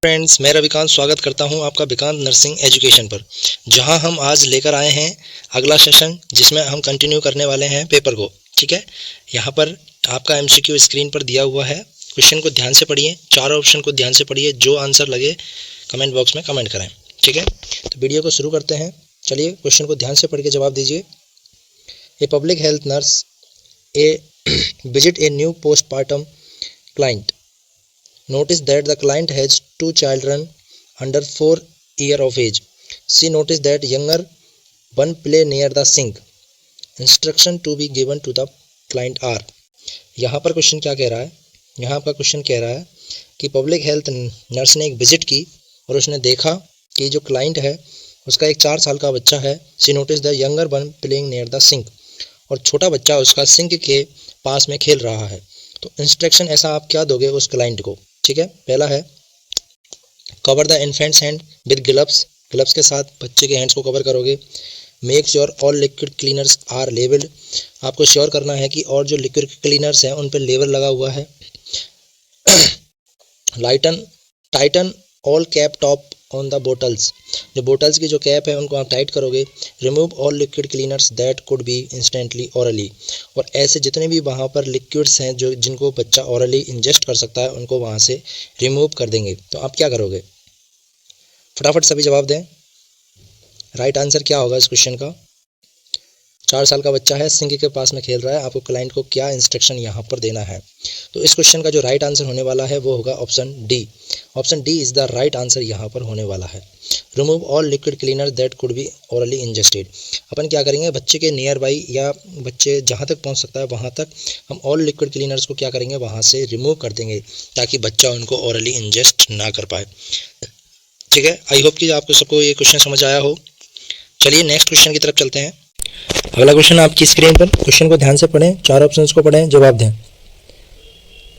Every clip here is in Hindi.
फ्रेंड्स, मैं रविकांत स्वागत करता हूं आपका विकांत नर्सिंग एजुकेशन पर, जहां हम आज लेकर आए हैं अगला सेशन, जिसमें हम कंटिन्यू करने वाले हैं पेपर को। ठीक है, यहां पर आपका एमसीक्यू स्क्रीन पर दिया हुआ है। क्वेश्चन को ध्यान से पढ़िए, चारों ऑप्शन को ध्यान से पढ़िए, जो आंसर लगे कमेंट बॉक्स में कमेंट करें। ठीक है, तो वीडियो को शुरू करते हैं। चलिए, क्वेश्चन को ध्यान से पढ़ के जवाब दीजिए। A public health nurse visit a new postmortem client. Notice that the client has 2 children under 4 years of age. She noticed that younger one play near the sink. Instruction to be given to the client are. यहाँ पर क्वेश्चन क्या कह रहा है? यहाँ आपका क्वेश्चन कह रहा है कि पब्लिक हेल्थ नर्स ने एक विजिट की और उसने देखा कि जो क्लाइंट है उसका एक 4 साल का बच्चा है। She noticed the younger one playing near the sink. और छोटा बच्चा उसका सिंक के पास में खेल रहा है। तो इंस्ट्रक्शन ऐसा आप क्या दोगे उस क्लाइंट को? ठीक है, पहला है cover the infants hand with gloves. Gloves के साथ बच्चे के हैंड्स को कवर करोगे. Make sure all liquid cleaners are labelled. आपको श्योर करना है कि और जो लिक्विड क्लीनर्स हैं उन पर लेबल लगा हुआ है. Titan all cap top on the bottles. जो बोटल्स की जो कैप है उनको आप टाइट करोगे. Remove all liquid cleaners that could B instantly hourly. और ऐसे जितने भी वहाँ पर लिक्विड्स हैं जो जिनको बच्चा ऑरली इंजेस्ट कर सकता है उनको वहाँ से रिमूव कर देंगे. तो आप क्या करोगे? फटाफट सभी जवाब दें. राइट आंसर क्या होगा इस क्वेश्चन का? 4 साल का बच्चा है, सिंक के पास में खेल रहा है. आपको क्लाइंट को क्या इंस्ट्रक्शन यहाँ पर देना है? तो इस क्वेश्चन का जो राइट आंसर होने वाला है वो होगा option D. Option D is the right answer यहाँ पर होने वाला है. Remove all liquid cleaner that could be orally ingested. अपन क्या करेंगे, बच्चे के नियर बाई या बच्चे जहाँ तक पहुँच सकता है वहाँ तक हम ऑल लिक्विड क्लीनर्स को क्या करेंगे, वहाँ से रिमूव कर देंगे ताकि बच्चा उनको ओरली इंजेस्ट ना कर पाए. ठीक है, आई होप कि आपको सबको ये क्वेश्चन समझ आया हो. चलिए नेक्स्ट क्वेश्चन की तरफ चलते हैं. अगला क्वेश्चन आपकी स्क्रीन पर. क्वेश्चन को ध्यान से पढ़ें, 4 ऑप्शंस को पढ़ें, जवाब दें.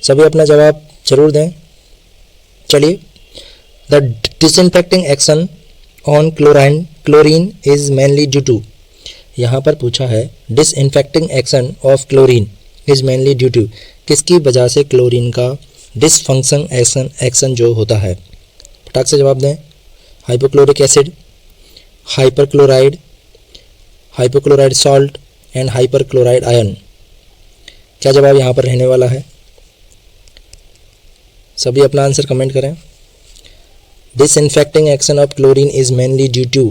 सभी अपना जवाब जरूर दें. चलिए, the disinfecting action on chlorine is mainly due to. यहाँ पर पूछा है disinfecting action of chlorine is mainly due to. किसकी वजह से क्लोरीन का डिसफंक्शन एक्शन जो होता है? फटाक से जवाब दें. Hypochloric acid, hyperchloride, hypochloride salt and hyperchloride ion. क्या जवाब यहाँ पर रहने वाला है? सभी अपना आंसर कमेंट करें. Disinfecting action of chlorine is mainly due to.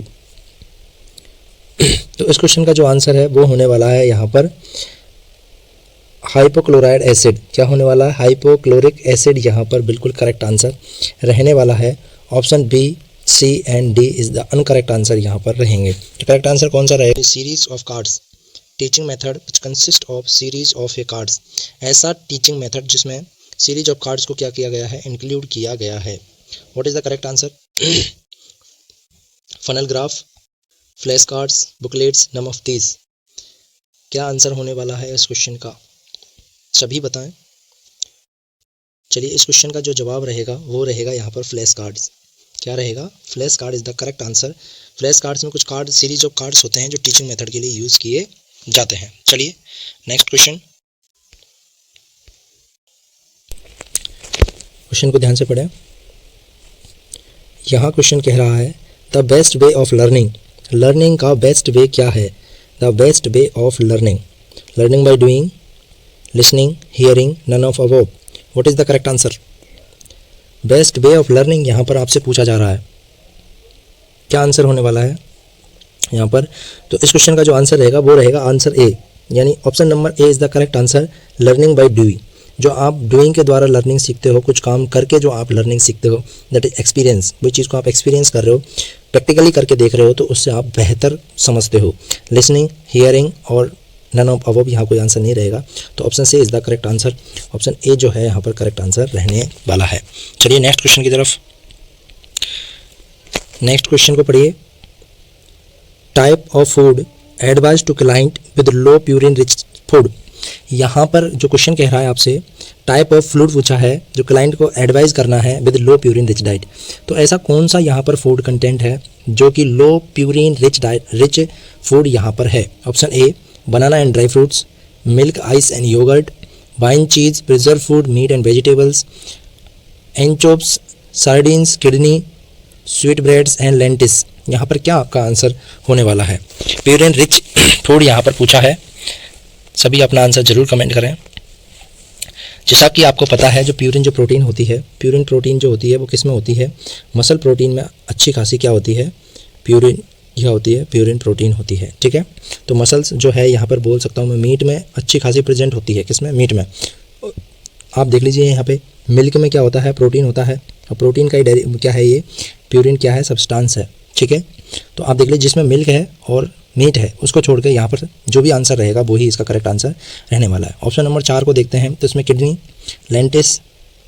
तो इस क्वेश्चन का जो आंसर है वो होने वाला है यहाँ पर हाइपोक्लोराइड एसिड. क्या होने वाला है? हाइपोक्लोरिक एसिड यहाँ पर बिल्कुल करेक्ट आंसर रहने वाला है. Option B, C and D is the uncorrect answer यहाँ पर रहेंगे. तो करेक्ट आंसर कौन सा रहेगा? Series of cards teaching method which consist of series of a cards. ऐसा टीचिंग मेथड जिसमें सीरीज ऑफ कार्ड्स को क्या किया गया है, इंक्लूड किया गया है. What is the correct answer? Funnel graph, flash cards, booklets, none of these. क्या आंसर होने वाला है इस क्वेश्चन का? सभी बताएं. चलिए, इस क्वेश्चन का जो जवाब रहेगा वो रहेगा यहाँ पर फ्लैश कार्ड्स. क्या रहेगा? Flash card is the correct answer. Flash cards में कुछ कार्ड सीरीज ऑफ कार्ड्स होते हैं जो टीचिंग मेथड के लिए यूज किए जाते हैं. चलिए नेक्स्ट क्वेश्चन. क्वेश्चन को ध्यान से पढ़ें. यहाँ क्वेश्चन कह रहा है the best way of learning. Learning का बेस्ट वे क्या है? The best way of learning. Learning by doing, listening, hearing, none of above. What is the correct answer? Best way of learning यहाँ पर आपसे पूछा जा रहा है. क्या आंसर होने वाला है यहाँ पर? तो इस क्वेश्चन का जो आंसर रहेगा वो रहेगा आंसर ए, यानी option number A is the correct answer. Learning by doing. जो आप डूइंग के द्वारा लर्निंग सीखते हो, कुछ काम करके जो आप लर्निंग सीखते हो, दैट इज एक्सपीरियंस. वही चीज़ को आप एक्सपीरियंस कर रहे हो, प्रैक्टिकली करके देख रहे हो, तो उससे आप बेहतर समझते हो. लिसनिंग, हियरिंग और नन ऑफ अबव यहाँ कोई आंसर नहीं रहेगा. तो option C is the correct answer. Option A जो है यहाँ पर करेक्ट आंसर रहने वाला है. चलिए नेक्स्ट क्वेश्चन की तरफ. नेक्स्ट क्वेश्चन को पढ़िए. Type of food advise to client with low purine rich food. यहाँ पर जो क्वेश्चन कह रहा है आपसे, टाइप ऑफ फूड पूछा है जो क्लाइंट को एडवाइज करना है with low purine rich diet. तो ऐसा कौन सा यहाँ पर फूड कंटेंट है जो कि लो प्यूरिन रिच फूड यहाँ पर है? Option A, banana and dry fruits, milk, ice and yogurt, wine, cheese, preserved food, meat and vegetables, anchovies sardines, kidney, sweet breads and lentils. यहाँ पर क्या आपका आंसर होने वाला है? प्यूरिन रिच फूड यहाँ पर पूछा है, सभी अपना आंसर जरूर कमेंट करें। जैसा कि आपको पता है जो प्यूरिन जो प्रोटीन होती है, प्यूरिन प्रोटीन जो होती है वो किस में होती है? मसल प्रोटीन में अच्छी खासी क्या होती है? प्यूरिन क्या होती है? प्यूरिन प्रोटीन होती है, ठीक है। तो मसल्स जो है यहाँ पर बोल सकता हूँ मैं मीट में अच्छी खासी प्रेजेंट होती है। किस में? मीट में। आप देख लीजिए यहाँ पे मिल्क में क्या होता है? प्रोटीन होता है, और प्रोटीन का ही क्या है ये? प्यूरिन क्या है? सब्सटेंस है, ठीक है। तो आप देख लीजिए जिसमें मिल्क है और मीट है उसको छोड़ के यहाँ पर जो भी आंसर रहेगा वो ही इसका करेक्ट आंसर रहने वाला है। ऑप्शन नंबर 4 को देखते हैं तो इसमें किडनी, लेंटिस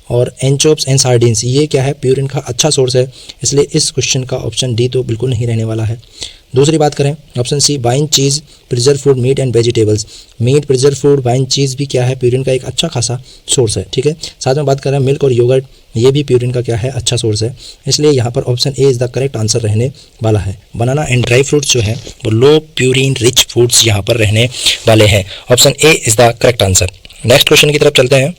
और एंचोप्स एंड सार्डिन्स, ये क्या है? प्यूरिन का अच्छा सोर्स है, इसलिए इस क्वेश्चन का ऑप्शन डी तो बिल्कुल नहीं रहने वाला है। दूसरी बात करें option C, wine, cheese, preserve food, meat and vegetables. Meat, preserve food, wine, cheese भी क्या है? प्यूरिन का एक अच्छा खासा सोर्स है, ठीक है। साथ में बात करें मिल्क और योगर्ट, ये भी प्यूरिन का क्या है? अच्छा सोर्स है, इसलिए यहाँ पर option A is the correct answer रहने वाला है। बनाना एंड ड्राई फ्रूट्स जो है वो लो प्यूरिन रिच फूड्स यहाँ पर रहने वाले हैं। Option A is the correct answer. Next question की तरफ चलते हैं,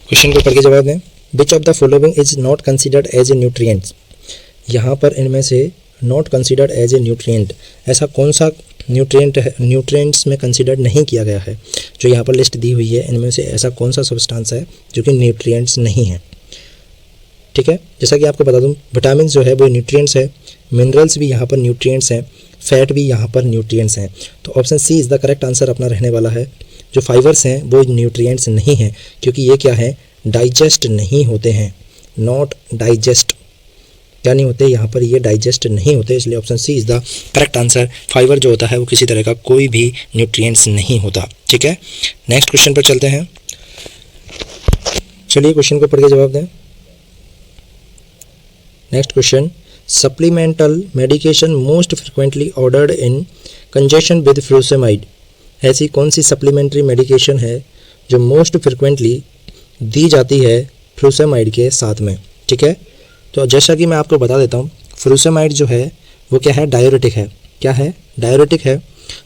क्वेश्चन को पढ़ के जवाब दें। Which of the following is not considered as a nutrients. यहाँ पर इनमें से not considered as a nutrient, ऐसा कौन सा न्यूट्रिएंट है न्यूट्रिएंट्स में कंसिडर्ड नहीं किया गया है? जो यहाँ पर लिस्ट दी हुई है इनमें से ऐसा कौन सा सब्सटेंस है जो कि न्यूट्रिएंट्स नहीं है, ठीक है। जैसा कि आपको बता दूं विटामिन जो है वो न्यूट्रिएंट्स है, मिनरल्स भी यहाँ पर न्यूट्रिएंट्स हैं, फैट भी यहाँ पर न्यूट्रिएंट्स हैं। तो option C is the correct answer अपना रहने वाला है। जो फाइबर्स हैं वो न्यूट्रिएंट्स नहीं हैं, क्योंकि ये क्या है? डाइजेस्ट नहीं होते हैं। नॉट डाइजेस्ट क्या नहीं होते? यहाँ पर ये डाइजेस्ट नहीं होते, इसलिए option C is the correct answer. Fibre जो होता है वो किसी तरह का कोई भी न्यूट्रिएंट्स नहीं होता, ठीक है। नेक्स्ट क्वेश्चन पर चलते हैं, चलिए क्वेश्चन को पढ़ के जवाब दें। Next question, supplemental medication most frequently ordered in congestion with furosemide. ऐसी कौन सी सप्लीमेंट्री मेडिकेशन है जो मोस्ट फ्रिक्वेंटली दी जाती है फ्यूरोसेमाइड के साथ में, ठीक है। तो जैसा कि मैं आपको बता देता हूँ फ्यूरोसेमाइड जो है वो क्या है? डायरेटिक है। क्या है? डायरेटिक है।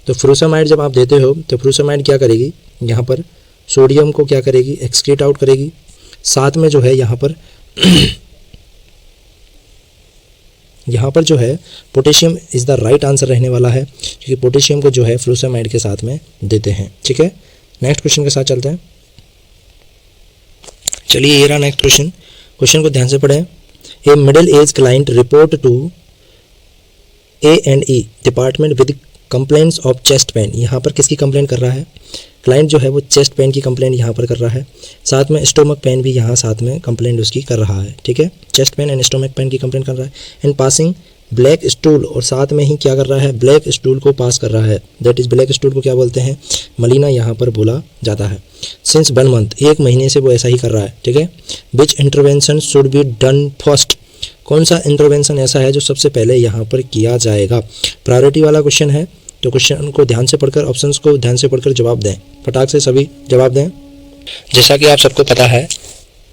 तो फ्यूरोसेमाइड जब आप देते हो तो फ्यूरोसेमाइड क्या करेगी? यहाँ पर सोडियम को क्या करेगी? एक्सक्रीट आउट करेगी। साथ में जो है यहाँ पर यहाँ पर जो है potassium is the right answer रहने वाला है, क्योंकि पोटेशियम को जो है फ्यूरोसेमाइड के साथ में देते हैं, ठीक है। नेक्स्ट क्वेश्चन के साथ चलते हैं, चलिए ये रहा नेक्स्ट क्वेश्चन। क्वेश्चन को ध्यान से पढ़ें। A middle age client report to A&E department with complaints of chest pain. यहाँ पर किसकी कंप्लेंट कर रहा है? क्लाइंट जो है वो चेस्ट पेन की कंप्लेंट यहाँ पर कर रहा है, साथ में स्टोमक पेन भी यहाँ साथ में कंप्लेंट उसकी कर रहा है, ठीक है। Chest pain and stomach pain की कंप्लेंट कर रहा है। एंड पासिंग ब्लैक स्टूल, और साथ में ही क्या कर रहा है? ब्लैक स्टूल को पास कर रहा है। दैट इज़ ब्लैक स्टूल को क्या बोलते हैं? मलीना यहाँ पर बोला जाता है। सिंस 1 मंथ, 1 महीने से वो ऐसा ही कर रहा है, ठीक है। Which intervention should be done first. कौन सा इंटरवेंशन ऐसा है जो सबसे पहले यहाँ पर किया जाएगा? प्रायोरिटी वाला क्वेश्चन है, तो क्वेश्चन को ध्यान से पढ़कर, ऑप्शंस को ध्यान से पढ़कर जवाब दें। फटाक से सभी जवाब दें। जैसा कि आप सबको पता है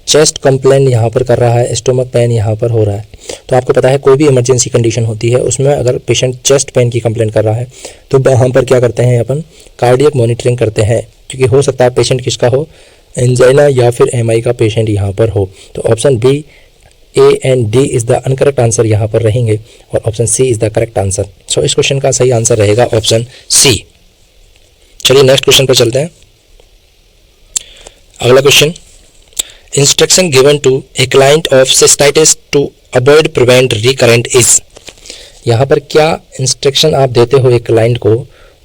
चेस्ट कंप्लेंट यहाँ पर कर रहा है, स्टोमक पेन यहाँ पर हो रहा है। तो आपको पता है कोई भी इमरजेंसी कंडीशन होती है उसमें अगर पेशेंट चेस्ट पेन की कंप्लेंट कर रहा है तो वहाँ पर क्या करते हैं अपन? कार्डियक मॉनिटरिंग करते हैं, क्योंकि हो सकता है पेशेंट किसका हो? एंजाइना या फिर MI का पेशेंट यहाँ पर हो। तो option B, A and D is the uncorrect answer यहाँ पर रहेंगे, और option C is the correct answer. So इस क्वेश्चन का सही आंसर रहेगा ऑप्शन सी। चलिए नेक्स्ट क्वेश्चन पर चलते हैं। अगला question, instruction given to a client of cystitis to avoid prevent recurrent is. यहाँ पर क्या इंस्ट्रक्शन आप देते हो एक क्लाइंट को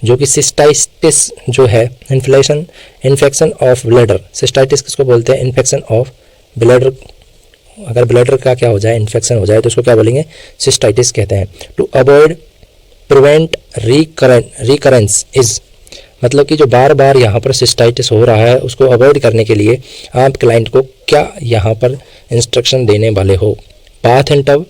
जो कि सिस्टाइटिस जो है इन्फेक्शन ऑफ ब्लैडर। सिस्टाइटिस किसको बोलते हैं? Infection of bladder. अगर ब्लैडर का क्या हो जाए? इन्फेक्शन हो जाए तो उसको क्या बोलेंगे? सिस्टाइटिस कहते हैं। To avoid prevent recurrence is, मतलब कि जो बार बार यहाँ पर सिस्टाइटिस हो रहा है उसको अवॉइड करने के लिए आप क्लाइंट को क्या यहाँ पर इंस्ट्रक्शन देने वाले हो? Bath in tub,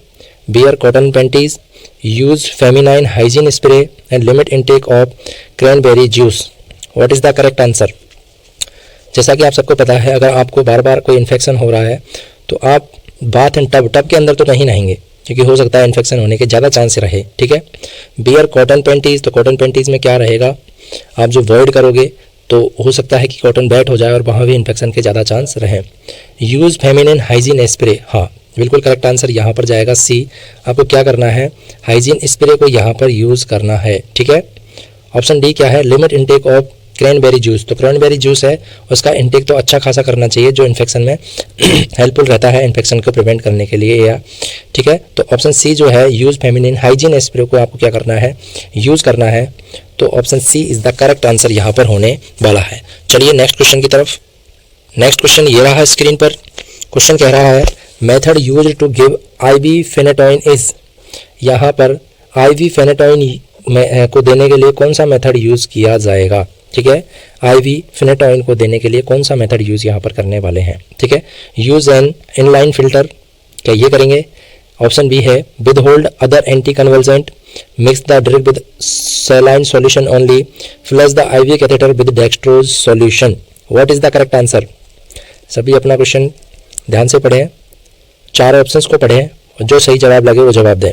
wear cotton panties, use feminine hygiene spray and limit intake of cranberry juice. What is the correct answer? जैसा कि आप सबको पता है अगर आपको बार बार कोई इन्फेक्शन हो रहा है तो आप बाथ एंड टब के अंदर तो नहीं नहाएंगे, क्योंकि हो सकता है इन्फेक्शन होने के ज़्यादा चांस रहे, ठीक है। बियर कॉटन पैंटीज, तो कॉटन पैंटीज में क्या रहेगा? आप जो वॉइड करोगे तो हो सकता है कि कॉटन वेट हो जाए और वहाँ भी इन्फेक्शन के ज़्यादा चांस रहें। यूज़ फेमिनिन हाइजीन स्प्रे, हाँ बिल्कुल करेक्ट आंसर यहाँ पर जाएगा सी। आपको क्या करना है, हाइजीन स्प्रे को यहाँ पर यूज़ करना है, ठीक है। ऑप्शन डी क्या है, limit intake of cranberry juice, तो क्रैनबेरी जूस है उसका इनटेक तो अच्छा खासा करना चाहिए जो इन्फेक्शन में हेल्पफुल रहता है इन्फेक्शन को प्रिवेंट करने के लिए, या ठीक है। तो ऑप्शन सी जो है यूज़ फेमिनिन हाइजीन स्प्रे को आपको क्या करना है, यूज़ करना है। तो option C is the correct answer यहाँ पर होने वाला है। चलिए नेक्स्ट क्वेश्चन की तरफ। नेक्स्ट क्वेश्चन ये रहा स्क्रीन पर। क्वेश्चन कह रहा है method use to give IV phenytoin is, यहाँ पर IV फेनेटोइन को देने के लिए कौन सा मेथड यूज़ किया जाएगा, ठीक है। IV फेनेटोइन को देने के लिए कौन सा मेथड यूज़ यहाँ पर करने वाले हैं, ठीक है। यूज़ एन इनलाइन फिल्टर, क्या ये करेंगे। ऑप्शन बी है withhold other anticonvulsant, mix the drug with saline solution only, flush the IV catheter with dextrose solution. What is the correct answer. सभी अपना क्वेश्चन ध्यान से पढ़ें, 4 ऑप्शंस को पढ़ें और जो सही जवाब लगे वो जवाब दें।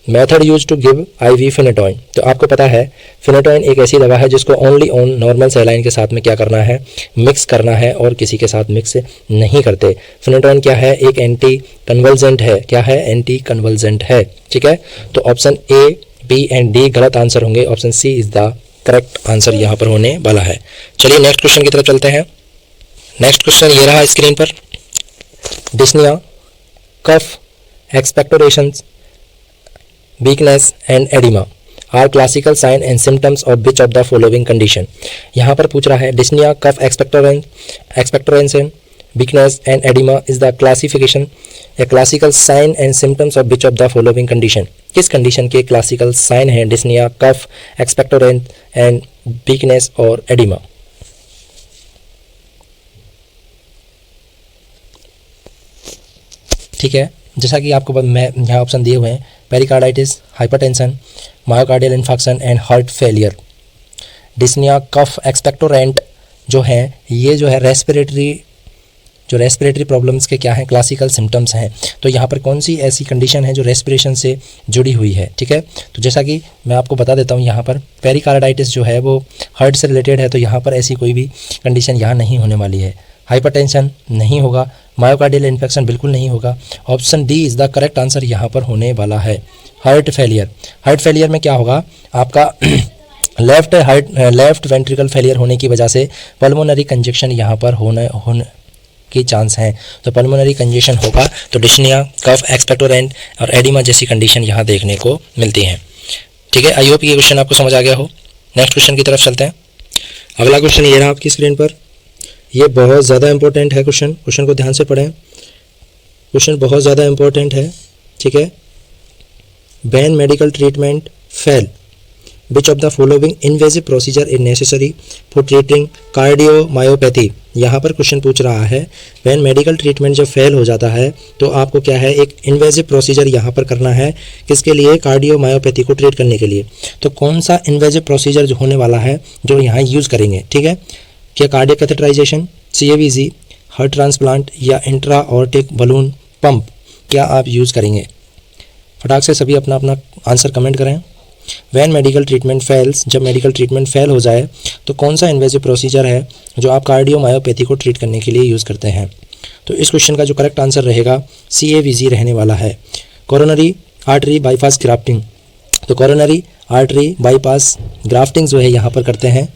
Method use to give IV phenytoin, तो आपको पता है फेनेटोइन एक ऐसी दवा है जिसको ओनली ऑन नॉर्मल सैलाइन के साथ में क्या करना है, मिक्स करना है, और किसी के साथ मिक्स नहीं करते। फेनेटोइन क्या है, एक एंटी कन्वल्जेंट है, क्या है, एंटी कन्वल्जेंट है, ठीक है। तो option A, B and D गलत आंसर होंगे, option C is the correct answer यहाँ पर होने वाला है। चलिए नेक्स्ट क्वेश्चन की तरफ चलते हैं। नेक्स्ट क्वेश्चन ये रहा स्क्रीन पर। Dyspnoea, cough, expectorations, weakness and edema are classical sign and symptoms of which of the following condition। यहाँ पर पूछ रहा है dyspnoea, cough, expectoration, weakness and edema is the classification a classical sign and symptoms of which of the following condition। किस कंडीशन के क्लासिकल साइन है डिस्निया, कफ, एक्सपेक्टोरेंस एंड वीकनेस और एडिमा। ठीक है, जैसा कि आपको मैं यहाँ ऑप्शन दिए हुए हैं, pericarditis, hypertension, myocardial infection and heart failure. Dyspnoea, cough, expectorant जो है ये जो है रेस्पिरेटरी प्रॉब्लम्स के क्या हैं, क्लासिकल सिम्टम्स हैं। तो यहाँ पर कौन सी ऐसी कंडीशन है जो रेस्पिरेशन से जुड़ी हुई है, ठीक है। तो जैसा कि मैं आपको बता देता हूँ, यहाँ पर पेरिकार्डाइटिस जो है वो हार्ट से रिलेटेड है, तो यहाँ पर ऐसी कोई भी कंडीशन यहाँ नहीं होने वाली है। हाइपरटेंशन नहीं होगा, मायोकार्डियल इन्फेक्शन बिल्कुल नहीं होगा। Option D is the correct answer यहाँ पर होने वाला है। हार्ट फेलियर में क्या होगा, आपका लेफ्ट वेंट्रिकल फेलियर होने की वजह से पल्मोनरी कंजेक्शन यहाँ पर होने के चांस हैं। तो पल्मोनरी कंजेशन होगा तो डिस्निया, कफ, एक्सपेक्टोरेंट और एडिमा जैसी कंडीशन यहाँ देखने को मिलती हैं। ठीक है, आई होप ये क्वेश्चन आपको समझ आ गया हो। नेक्स्ट क्वेश्चन की तरफ चलते हैं। अगला क्वेश्चन ये रहा आपकी स्क्रीन पर। ये बहुत ज़्यादा इंपॉर्टेंट है क्वेश्चन को ध्यान से पढ़ें। क्वेश्चन बहुत ज़्यादा इंपॉर्टेंट है, ठीक है। When medical treatment fail, which of the following invasive procedure is necessary for treating cardiomyopathy. यहाँ पर क्वेश्चन पूछ रहा है व्हेन मेडिकल ट्रीटमेंट जब फेल हो जाता है तो आपको क्या है, एक इन्वेजिव प्रोसीजर यहाँ पर करना है। किसके लिए, कार्डियोमायोपैथी को ट्रीट करने के लिए। तो कौन सा इन्वेजिव प्रोसीजर जो होने वाला है जो यहाँ यूज़ करेंगे, ठीक है। क्या cardiac catheterization, CAVG, heart transplant या इंट्रा ऑर्टिक बलून पंप क्या आप यूज़ करेंगे। फटाक से सभी अपना अपना आंसर कमेंट करें। व्हेन मेडिकल ट्रीटमेंट फेल्स, जब मेडिकल ट्रीटमेंट फेल हो जाए तो कौन सा इन्वेजिव प्रोसीजर है जो आप कार्डियोमायोपैथी को ट्रीट करने के लिए यूज़ करते हैं। तो इस क्वेश्चन का जो करेक्ट आंसर रहेगा CAVG रहने वाला है, कोरोनरी आर्टरी बाईपास ग्राफ्टिंग। तो कोरोनरी आर्टरी बाईपास ग्राफ्टिंग जो है यहाँ पर करते हैं